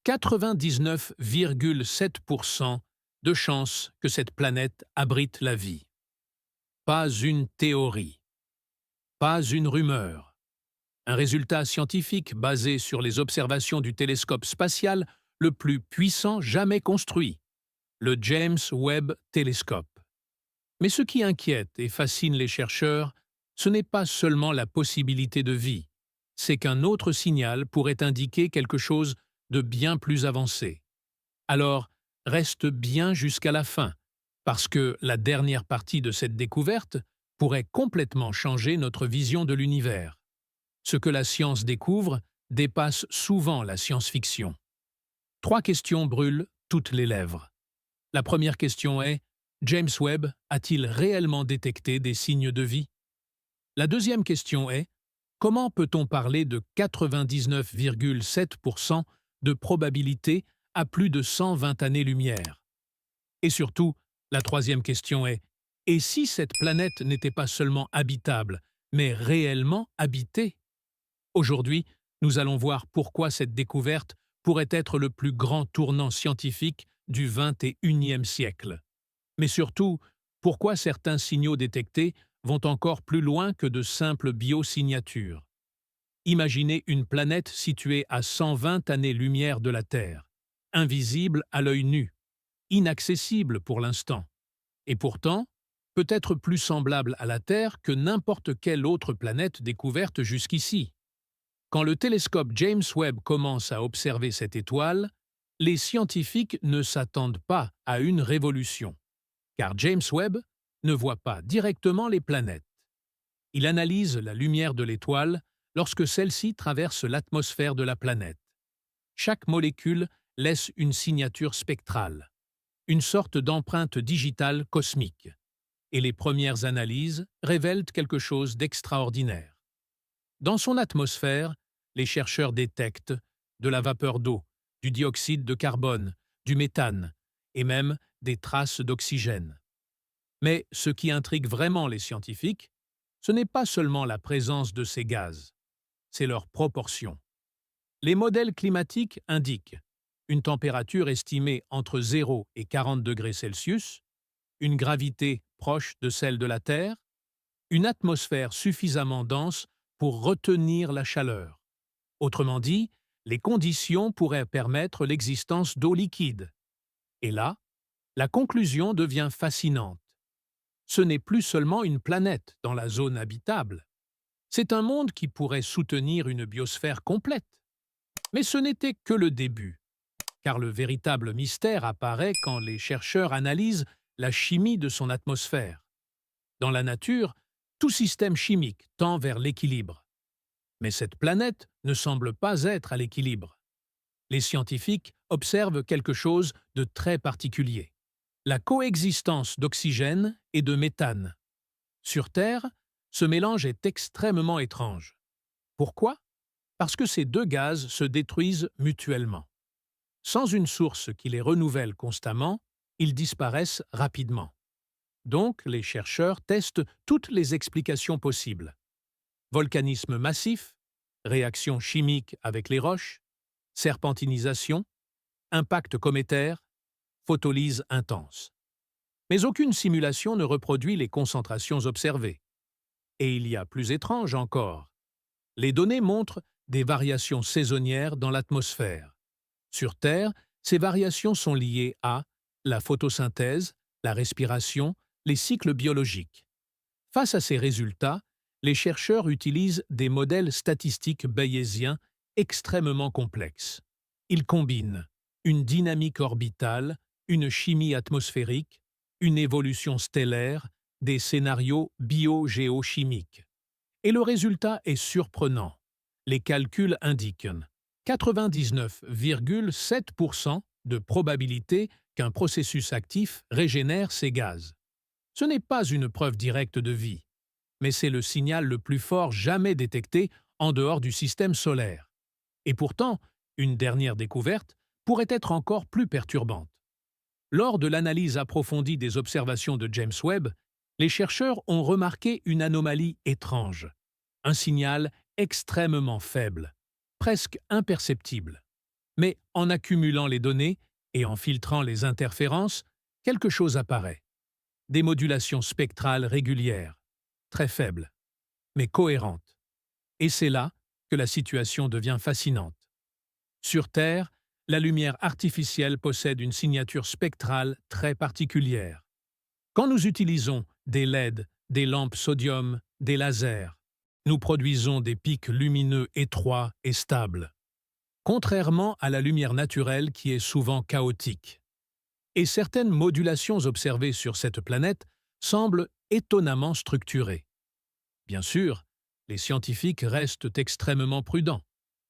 99,7% de chances que cette planète abrite la vie. Pas une théorie, pas une rumeur. Un résultat scientifique basé sur les observations du télescope spatial le plus puissant jamais construit, le James Webb Telescope. Mais ce qui inquiète et fascine les chercheurs, ce n'est pas seulement la possibilité de vie, c'est qu'un autre signal pourrait indiquer quelque chose de bien plus avancé. Alors, reste bien jusqu'à la fin, parce que la dernière partie de cette découverte pourrait complètement changer notre vision de l'univers. Ce que la science découvre dépasse souvent la science-fiction. 3 questions brûlent toutes les lèvres. La première question est: James Webb a-t-il réellement détecté des signes de vie? La deuxième question est: comment peut-on parler de 99,7% de probabilité à plus de 120 années-lumière? Et surtout, la troisième question est: et si cette planète n'était pas seulement habitable, mais réellement habitée? Aujourd'hui, nous allons voir pourquoi cette découverte pourrait être le plus grand tournant scientifique du XXIe siècle. Mais surtout, pourquoi certains signaux détectés vont encore plus loin que de simples biosignatures. Imaginez une planète située à 120 années-lumière de la Terre, invisible à l'œil nu, inaccessible pour l'instant, et pourtant peut-être plus semblable à la Terre que n'importe quelle autre planète découverte jusqu'ici. Quand le télescope James Webb commence à observer cette étoile, les scientifiques ne s'attendent pas à une révolution, car James Webb ne voit pas directement les planètes. Il analyse la lumière de l'étoile lorsque celle-ci traverse l'atmosphère de la planète. Chaque molécule laisse une signature spectrale, une sorte d'empreinte digitale cosmique, et les premières analyses révèlent quelque chose d'extraordinaire. Dans son atmosphère, les chercheurs détectent de la vapeur d'eau, du dioxyde de carbone, du méthane et même des traces d'oxygène. Mais ce qui intrigue vraiment les scientifiques, ce n'est pas seulement la présence de ces gaz, c'est leur proportion. Les modèles climatiques indiquent une température estimée entre 0 et 40 degrés Celsius, une gravité proche de celle de la Terre, une atmosphère suffisamment dense pour retenir la chaleur. Autrement dit, les conditions pourraient permettre l'existence d'eau liquide. Et là, la conclusion devient fascinante. Ce n'est plus seulement une planète dans la zone habitable. C'est un monde qui pourrait soutenir une biosphère complète. Mais ce n'était que le début, car le véritable mystère apparaît quand les chercheurs analysent la chimie de son atmosphère. Dans la nature, tout système chimique tend vers l'équilibre. Mais cette planète ne semble pas être à l'équilibre. Les scientifiques observent quelque chose de très particulier: la coexistence d'oxygène et de méthane. Sur Terre, ce mélange est extrêmement étrange. Pourquoi? Parce que ces deux gaz se détruisent mutuellement. Sans une source qui les renouvelle constamment, ils disparaissent rapidement. Donc, les chercheurs testent toutes les explications possibles. Volcanisme massif, réaction chimique avec les roches, serpentinisation, impact cométaire, photolyse intense. Mais aucune simulation ne reproduit les concentrations observées. Et il y a plus étrange encore. Les données montrent des variations saisonnières dans l'atmosphère. Sur Terre, ces variations sont liées à la photosynthèse, la respiration, les cycles biologiques. Face à ces résultats, les chercheurs utilisent des modèles statistiques bayésiens extrêmement complexes. Ils combinent une dynamique orbitale, une chimie atmosphérique, une évolution stellaire, des scénarios biogéochimiques. Et le résultat est surprenant. Les calculs indiquent 99,7% de probabilité qu'un processus actif régénère ces gaz. Ce n'est pas une preuve directe de vie, mais c'est le signal le plus fort jamais détecté en dehors du système solaire. Et pourtant, une dernière découverte pourrait être encore plus perturbante. Lors de l'analyse approfondie des observations de James Webb, les chercheurs ont remarqué une anomalie étrange, un signal extrêmement faible, presque imperceptible. Mais en accumulant les données et en filtrant les interférences, quelque chose apparaît. Des modulations spectrales régulières, très faibles, mais cohérentes. Et c'est là que la situation devient fascinante. Sur Terre, la lumière artificielle possède une signature spectrale très particulière. Quand nous utilisons des LED, des lampes sodium, des lasers, nous produisons des pics lumineux étroits et stables, contrairement à la lumière naturelle qui est souvent chaotique. Et certaines modulations observées sur cette planète semblent étonnamment structurées. Bien sûr, les scientifiques restent extrêmement prudents.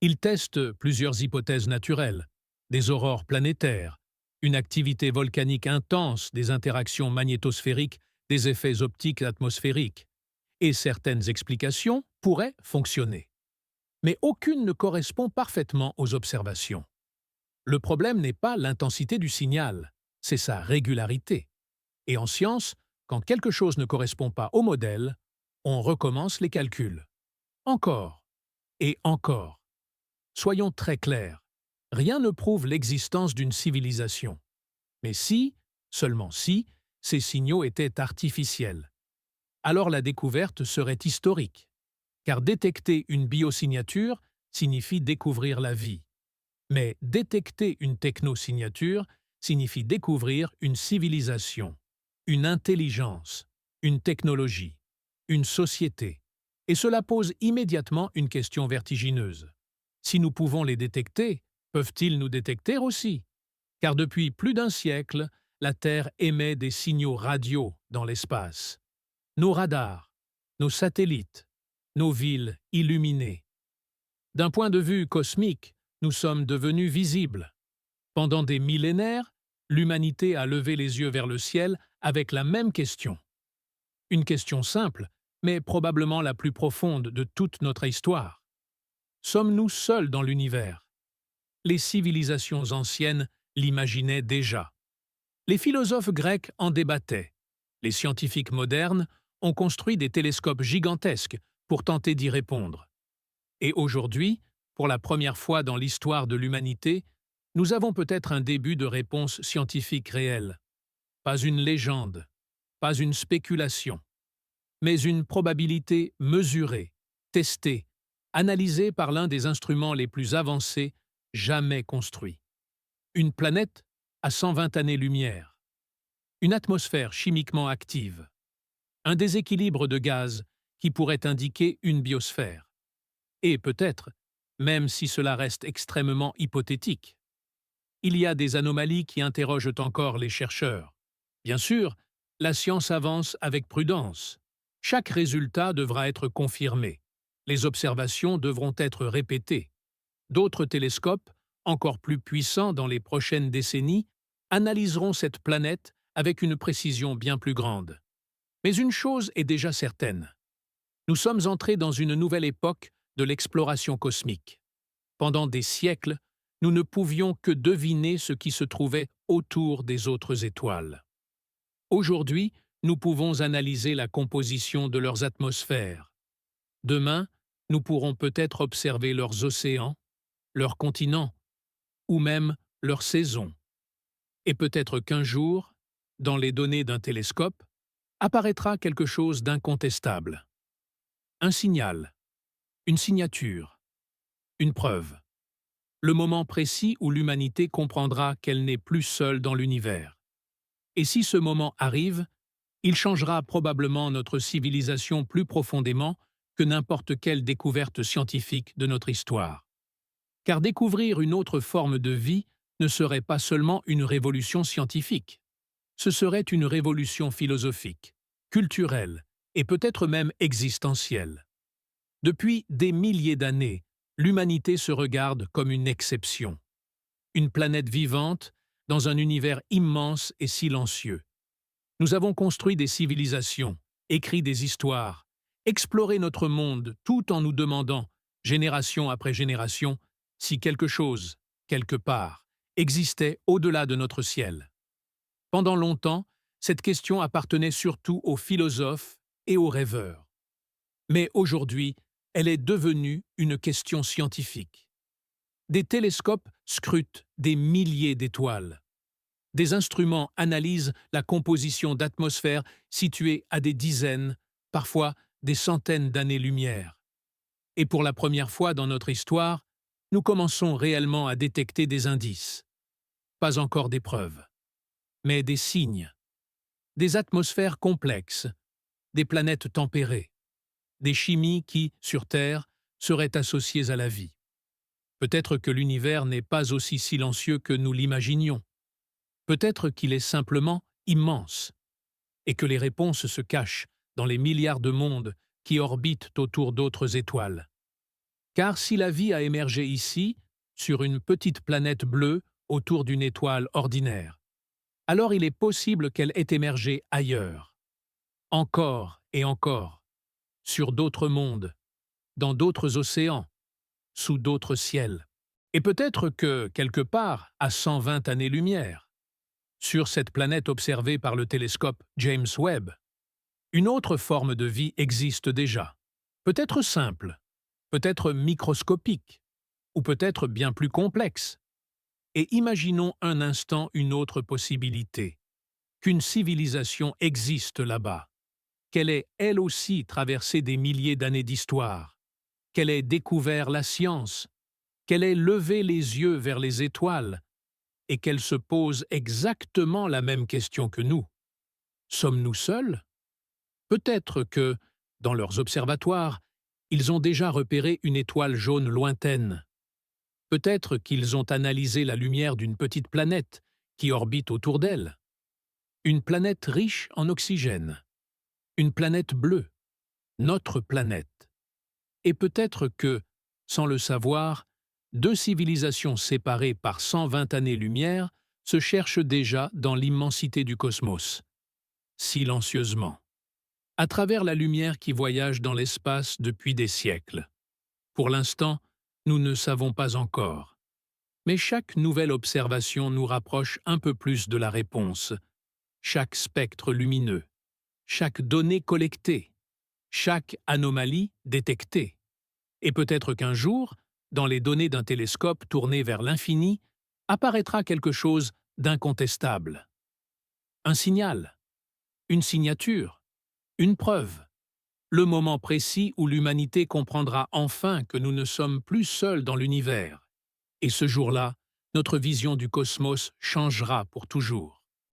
Ils testent plusieurs hypothèses naturelles, des aurores planétaires, une activité volcanique intense, des interactions magnétosphériques, des effets optiques atmosphériques. Et certaines explications pourraient fonctionner. Mais aucune ne correspond parfaitement aux observations. Le problème n'est pas l'intensité du signal, c'est sa régularité. Et en science, quand quelque chose ne correspond pas au modèle, on recommence les calculs. Encore et encore. Soyons très clairs, rien ne prouve l'existence d'une civilisation. Mais si, seulement si, ces signaux étaient artificiels, alors la découverte serait historique. Car détecter une biosignature signifie découvrir la vie. Mais détecter une technosignature signifie découvrir une civilisation, une intelligence, une technologie, une société. Et cela pose immédiatement une question vertigineuse. Si nous pouvons les détecter, peuvent-ils nous détecter aussi? Car depuis plus d'un siècle, la Terre émet des signaux radio dans l'espace. Nos radars, nos satellites, nos villes illuminées. D'un point de vue cosmique, nous sommes devenus visibles. Pendant des millénaires, l'humanité a levé les yeux vers le ciel avec la même question. Une question simple, mais probablement la plus profonde de toute notre histoire. Sommes-nous seuls dans l'univers? Les civilisations anciennes l'imaginaient déjà. Les philosophes grecs en débattaient. Les scientifiques modernes ont construit des télescopes gigantesques pour tenter d'y répondre. Et aujourd'hui, pour la première fois dans l'histoire de l'humanité, nous avons peut-être un début de réponse scientifique réelle. Pas une légende, pas une spéculation, mais une probabilité mesurée, testée, analysée par l'un des instruments les plus avancés jamais construits. Une planète à 120 années-lumière, une atmosphère chimiquement active, un déséquilibre de gaz qui pourrait indiquer une biosphère. Et peut-être, même si cela reste extrêmement hypothétique, il y a des anomalies qui interrogent encore les chercheurs. Bien sûr, la science avance avec prudence. Chaque résultat devra être confirmé. Les observations devront être répétées. D'autres télescopes, encore plus puissants dans les prochaines décennies, analyseront cette planète avec une précision bien plus grande. Mais une chose est déjà certaine. Nous sommes entrés dans une nouvelle époque de l'exploration cosmique. Pendant des siècles, nous ne pouvions que deviner ce qui se trouvait autour des autres étoiles. Aujourd'hui, nous pouvons analyser la composition de leurs atmosphères. Demain, nous pourrons peut-être observer leurs océans, leurs continents, ou même leurs saisons. Et peut-être qu'un jour, dans les données d'un télescope, apparaîtra quelque chose d'incontestable. Un signal, une signature, une preuve. Le moment précis où l'humanité comprendra qu'elle n'est plus seule dans l'univers. Et si ce moment arrive, il changera probablement notre civilisation plus profondément que n'importe quelle découverte scientifique de notre histoire. Car découvrir une autre forme de vie ne serait pas seulement une révolution scientifique. Ce serait une révolution philosophique, culturelle et peut-être même existentielle. Depuis des milliers d'années, l'humanité se regarde comme une exception. Une planète vivante dans un univers immense et silencieux. Nous avons construit des civilisations, écrit des histoires, exploré notre monde tout en nous demandant, génération après génération, si quelque chose, quelque part, existait au-delà de notre ciel. Pendant longtemps, cette question appartenait surtout aux philosophes et aux rêveurs. Mais aujourd'hui, elle est devenue une question scientifique. Des télescopes scrutent des milliers d'étoiles. Des instruments analysent la composition d'atmosphères situées à des dizaines, parfois des centaines d'années-lumière. Et pour la première fois dans notre histoire, nous commençons réellement à détecter des indices. Pas encore des preuves, mais des signes. Des atmosphères complexes, des planètes tempérées, des chimies qui, sur Terre, seraient associées à la vie. Peut-être que l'univers n'est pas aussi silencieux que nous l'imaginions. Peut-être qu'il est simplement immense, et que les réponses se cachent dans les milliards de mondes qui orbitent autour d'autres étoiles. Car si la vie a émergé ici, sur une petite planète bleue autour d'une étoile ordinaire, alors il est possible qu'elle ait émergé ailleurs, encore et encore, sur d'autres mondes, dans d'autres océans, sous d'autres ciels. Et peut-être que, quelque part, à 120 années-lumière, sur cette planète observée par le télescope James Webb, une autre forme de vie existe déjà. Peut-être simple, peut-être microscopique, ou peut-être bien plus complexe. Et imaginons un instant une autre possibilité, qu'une civilisation existe là-bas, qu'elle ait elle aussi traversé des milliers d'années d'histoire, qu'elle ait découvert la science, qu'elle ait levé les yeux vers les étoiles, et qu'elle se pose exactement la même question que nous. Sommes-nous seuls? Peut-être que, dans leurs observatoires, ils ont déjà repéré une étoile jaune lointaine. Peut-être qu'ils ont analysé la lumière d'une petite planète qui orbite autour d'elle. Une planète riche en oxygène. Une planète bleue. Notre planète. Et peut-être que, sans le savoir, deux civilisations séparées par 120 années-lumière se cherchent déjà dans l'immensité du cosmos, silencieusement, à travers la lumière qui voyage dans l'espace depuis des siècles. Pour l'instant, nous ne savons pas encore. Mais chaque nouvelle observation nous rapproche un peu plus de la réponse. Chaque spectre lumineux, chaque donnée collectée, chaque anomalie détectée. Et peut-être qu'un jour, dans les données d'un télescope tourné vers l'infini, apparaîtra quelque chose d'incontestable. Un signal, une signature, une preuve. Le moment précis où l'humanité comprendra enfin que nous ne sommes plus seuls dans l'univers. Et ce jour-là, notre vision du cosmos changera pour toujours.